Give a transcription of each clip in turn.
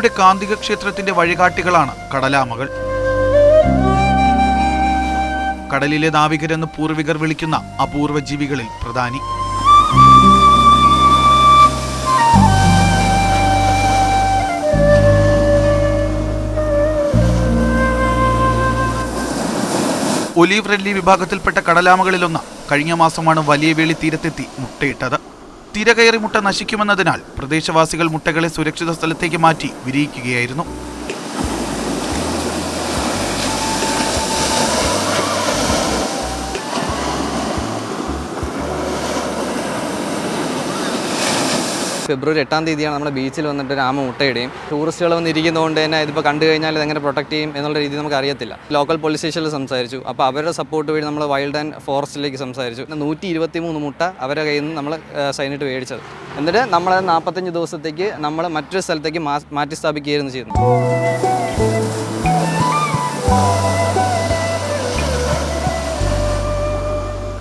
പ്രകൃതിയുടെ കാന്തിക ക്ഷേത്രത്തിന്റെ വഴികാട്ടികളാണ് കടലാമകൾ. കടലിലെ നാവികരെന്ന് പൂർവികർ വിളിക്കുന്ന അപൂർവ ജീവികളിൽ പ്രധാനി. ഒലീവ് റെല്ലി വിഭാഗത്തിൽപ്പെട്ട കടലാമകളിലൊന്ന് കഴിഞ്ഞ മാസമാണ് വലിയ വേളി തീരത്തെത്തി മുട്ടയിട്ടത്. തിരകയറി മുട്ട നശിക്കുമെന്നതിനാൽ പ്രദേശവാസികൾ മുട്ടകളെ സുരക്ഷിത സ്ഥലത്തേക്ക് മാറ്റി വിരിയിക്കുകയായിരുന്നു. ഫെബ്രുവരി 8-ാം തീയതിയാണ് നമ്മുടെ ബീച്ചിൽ വന്നിട്ട് ഒരു ആമ മുട്ടയിടുകയും ടൂറിസ്റ്റുകൾ വന്നിരിക്കുന്നതുകൊണ്ട് തന്നെ ഇതിപ്പോൾ കണ്ടു കഴിഞ്ഞാൽ ഇതെങ്ങനെ പ്രൊട്ടക്ട് ചെയ്യും എന്നുള്ള രീതി നമുക്ക് അറിയത്തില്ല. ലോക്കൽ പോലീസ് സ്റ്റേഷനിൽ സംസാരിച്ചു. അപ്പോൾ അവരുടെ സപ്പോർട്ട് വഴി നമ്മൾ വൈൽഡ് ആൻഡ് ഫോറസ്റ്റിലേക്ക് സംസാരിച്ചു. 123 മുട്ട അവരുടെ കയ്യിൽ നിന്ന് നമ്മൾ സൈനിട്ട് മേടിച്ചത്. എന്നിട്ട് നമ്മൾ 45 ദിവസത്തേക്ക് നമ്മൾ മറ്റൊരു സ്ഥലത്തേക്ക് മാറ്റി സ്ഥാപിക്കുകയായിരുന്നു ചെയ്യുന്നത്.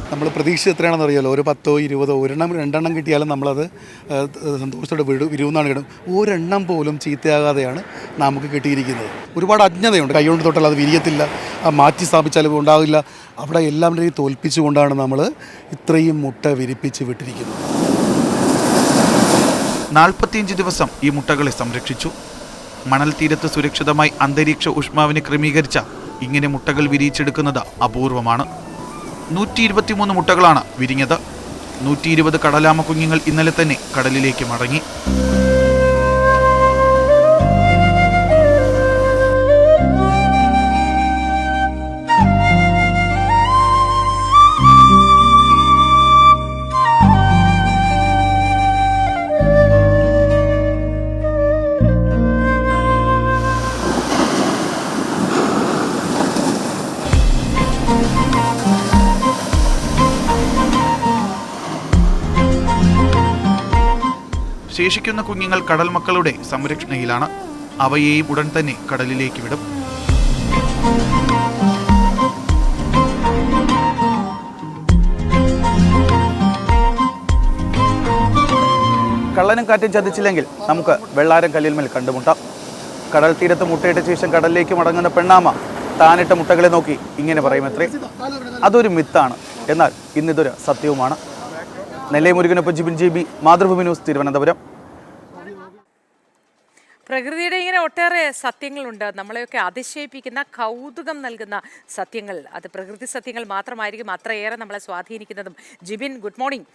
നമ്മൾ പ്രതീക്ഷ എത്രയാണെന്ന് അറിയാമല്ലോ. ഒരു 10, 20, ഒരെണ്ണം 2 കിട്ടിയാലും നമ്മളത് സന്തോഷത്തോടെ വിരുന്നാണ് കിട്ടും. ഒരെണ്ണം പോലും ചീത്തയാകാതെയാണ് നമുക്ക് കിട്ടിയിരിക്കുന്നത്. ഒരുപാട് അജ്ഞതയുണ്ട്. കൈകൊണ്ട് തൊട്ടാൽ അത് വിരിയത്തില്ല, മാറ്റി സ്ഥാപിച്ചാലും ഉണ്ടാകില്ല. അവിടെ എല്ലാവരെയും തോൽപ്പിച്ചുകൊണ്ടാണ് നമ്മൾ ഇത്രയും മുട്ട വിരിപ്പിച്ച് വിട്ടിരിക്കുന്നത്. 45 ദിവസം ഈ മുട്ടകളെ സംരക്ഷിച്ചു. മണൽ തീരത്ത് സുരക്ഷിതമായി അന്തരീക്ഷ ഊഷ്മാവിനെ ക്രമീകരിച്ച ഇങ്ങനെ മുട്ടകൾ വിരിയിച്ചെടുക്കുന്നത് അപൂർവമാണ്. 123 മുട്ടകളാണ് വിരിഞ്ഞത്. 120 കടലാമ കുഞ്ഞുങ്ങൾ ഇന്നലെ തന്നെ കടലിലേക്ക് മടങ്ങി. ശേഷിക്കുന്ന കുഞ്ഞുങ്ങൾ കടൽ മക്കളുടെ സംരക്ഷണയിലാണ്. അവയെയും ഉടൻ തന്നെ കടലിലേക്ക് വിടും. കള്ളനും കാറ്റും ചതിച്ചില്ലെങ്കിൽ നമുക്ക് വെള്ളാരം കല്ലിന്മേൽ കണ്ടുമുട്ടാം. കടൽ തീരത്ത് മുട്ടയിട്ട ശേഷം കടലിലേക്ക് മടങ്ങുന്ന പെണ്ണാമ താനിട്ട മുട്ടകളെ നോക്കി ഇങ്ങനെ പറയുമത്രേ. അതൊരു മിത്താണ്, എന്നാൽ ഇന്നിതൊരു സത്യവുമാണ്. നെല്ലൈ മുരുകനൊപ്പം ജിബിൻ JB, മാതൃഭൂമി ന്യൂസ്, തിരുവനന്തപുരം. പ്രകൃതിയുടെ ഇങ്ങനെ ഒട്ടേറെ സത്യങ്ങളുണ്ട്, നമ്മളെയൊക്കെ അതിശയിപ്പിക്കുന്ന, കൗതുകം നൽകുന്ന സത്യങ്ങൾ. അത് പ്രകൃതി സത്യങ്ങൾ മാത്രമായിരിക്കും അത്രയേറെ നമ്മളെ സ്വാധീനിക്കുന്നതും. Jibin, good morning.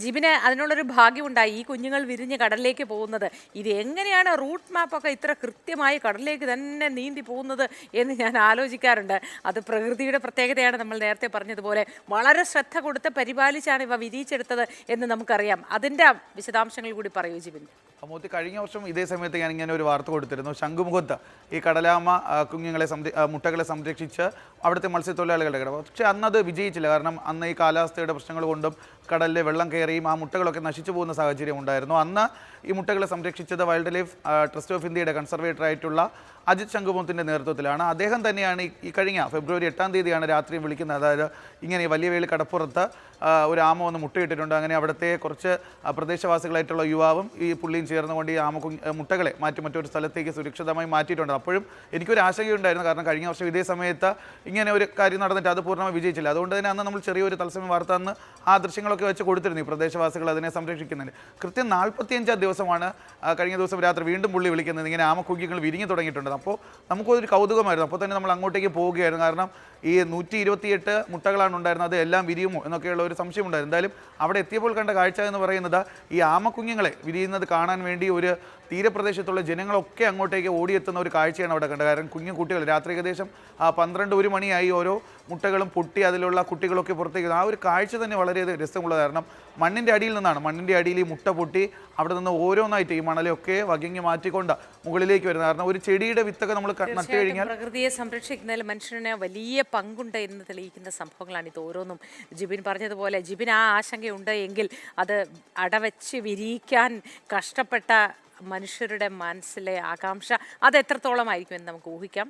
ജിബിന് അതിനുള്ളൊരു ഭാഗ്യമുണ്ടായി, ഈ കുഞ്ഞുങ്ങൾ വിരിഞ്ഞ് കടലിലേക്ക് പോകുന്നത്. ഇത് എങ്ങനെയാണ് റൂട്ട് മാപ്പൊക്കെ ഇത്ര കൃത്യമായി കടലിലേക്ക് തന്നെ നീന്തി പോകുന്നത് എന്ന് ഞാൻ ആലോചിക്കാറുണ്ട്. അത് പ്രകൃതിയുടെ പ്രത്യേകതയാണ്. നമ്മൾ നേരത്തെ പറഞ്ഞതുപോലെ വളരെ ശ്രദ്ധ കൊടുത്ത് പരിപാലിച്ചാണ് ഇവ വിരിയിച്ചെടുത്തത് എന്ന് നമുക്കറിയാം. അതിൻ്റെ വിശദാംശങ്ങൾ കൂടി പറയൂ ജിബിൻ. അമൂത്തി, കഴിഞ്ഞ വർഷം ഇതേ സമയത്ത് ഞാൻ ഇങ്ങനെ ഒരു വാർത്ത കൊടുത്തിരുന്നു. ശംഖുമുഖത്ത് ഈ കടലാമ കുഞ്ഞുങ്ങളെ മുട്ടകളെ സംരക്ഷിച്ച് അവിടുത്തെ മത്സ്യത്തൊഴിലാളികളുടെ കിട. പക്ഷേ അന്നത് വിജയിച്ചില്ല. കാരണം അന്ന് ഈ കാലാവസ്ഥയുടെ പ്രശ്നങ്ങൾ കൊണ്ടും കടലിലെ വെള്ളം കയറിയും ആ മുട്ടകളൊക്കെ നശിച്ചു പോകുന്ന സാഹചര്യം ഉണ്ടായിരുന്നു. അന്ന് ഈ മുട്ടകളെ സംരക്ഷിച്ചത് വൈൽഡ് ലൈഫ് ട്രസ്റ്റ് ഓഫ് ഇന്ത്യയുടെ കൺസർവേറ്റർ ആയിട്ടുള്ള അജിത് ശംഖുമുഖത്തിൻ്റെ നേതൃത്വത്തിലാണ്. അദ്ദേഹം തന്നെയാണ് ഈ കഴിഞ്ഞ ഫെബ്രുവരി 8-ാം തീയതിയാണ് രാത്രി വിളിക്കുന്നത്. അതായത് ഇങ്ങനെ വലിയ വേളി കടപ്പുറത്ത് ഒരു ആമ വന്ന് മുട്ടയിട്ടിട്ടുണ്ട്. അങ്ങനെ അവിടുത്തെ കുറച്ച് പ്രദേശവാസികളായിട്ടുള്ള യുവാവും ഈ പുള്ളിയും ചേർന്നുകൊണ്ട് ഈ മുട്ടകളെ മാറ്റി മറ്റൊരു സ്ഥലത്തേക്ക് സുരക്ഷിതമായി മാറ്റിയിട്ടുണ്ട്. അപ്പോഴും എനിക്കൊരു ആശങ്കയുണ്ടായിരുന്നു. കാരണം കഴിഞ്ഞ വർഷം ഇതേ സമയത്ത് ഇങ്ങനെ ഒരു കാര്യം നടന്നിട്ട് അത് പൂർണ്ണമായി വിജയിച്ചില്ല. അതുകൊണ്ട് തന്നെ അന്ന് നമ്മൾ ചെറിയൊരു തത്സമയ വാർത്ത അന്ന് ആ ദൃശ്യങ്ങളൊക്കെ വെച്ച് കൊടുത്തിരുന്നു. ഈ പ്രദേശവാസികൾ അതിനെ സംരക്ഷിക്കുന്നതിന് കൃത്യം 45 ദിവസമാണ് കഴിഞ്ഞ ദിവസം രാത്രി വീണ്ടും പുള്ളി വിളിക്കുന്നത്. ഇങ്ങനെ ആമക്കുഞ്ഞുങ്ങൾ വിരിഞ്ഞു തുടങ്ങിയിട്ടുണ്ട്. അപ്പോൾ നമുക്കൊരു കൗതുകമായിരുന്നു. അപ്പോൾ തന്നെ നമ്മൾ അങ്ങോട്ടേക്ക് പോവുകയായിരുന്നു. കാരണം ഈ 128 മുട്ടകളാണ് ഉണ്ടായിരുന്നത്, അത് എല്ലാം വിരിയുമോ എന്നൊക്കെയുള്ള ഒരു സംശയം ഉണ്ടായിരുന്നു. എന്തായാലും അവിടെ എത്തിയപ്പോൾ കണ്ട കാഴ്ച എന്ന് പറയുന്നത് ഈ ആമക്കുഞ്ഞുങ്ങളെ വിരിയുന്നത് കാണാൻ വേണ്ടി ഒരു തീരപ്രദേശത്തുള്ള ജനങ്ങളൊക്കെ അങ്ങോട്ടേക്ക് ഓടിയെത്തുന്ന ഒരു കാഴ്ചയാണ് അവിടെ കണ്ടത്. കാരണം കുഞ്ഞു കുട്ടികൾ രാത്രി ഏകദേശം 12-1 മണിയായി ഓരോ മുട്ടകളും പൊട്ടി അതിലുള്ള കുട്ടികളൊക്കെ പുറത്തേക്ക്. ആ ഒരു കാഴ്ച തന്നെ വളരെയധികം രസമുള്ളത്. കാരണം മണ്ണിൻ്റെ അടിയിൽ നിന്നാണ്, മണ്ണിൻ്റെ അടിയിൽ ഈ മുട്ട പൊട്ടി അവിടെ നിന്ന് ഓരോന്നായിട്ട് ഈ മണലൊക്കെ വകങ്ങി മാറ്റിക്കൊണ്ട് മുകളിലേക്ക് വരുന്നത്. കാരണം ഒരു ചെടിയുടെ വിത്തൊക്കെ നമ്മൾ നട്ടു കഴിഞ്ഞാൽ പ്രകൃതിയെ സംരക്ഷിക്കുന്നതിൽ മനുഷ്യന് വലിയ പങ്കുണ്ട് എന്ന് തെളിയിക്കുന്ന സംഭവങ്ങളാണ് ഇത് ഓരോന്നും. ജിബിൻ പറഞ്ഞതുപോലെ ജിബിൻ ആ ആശങ്കയുണ്ട് എങ്കിൽ അത് അടവച്ച് വിരിയിക്കാൻ കഷ്ടപ്പെട്ട മനുഷ്യരുടെ മനസ്സിലെ ആകാംക്ഷ അത് എത്രത്തോളമായിരിക്കുമെന്ന് നമുക്ക് ഊഹിക്കാം.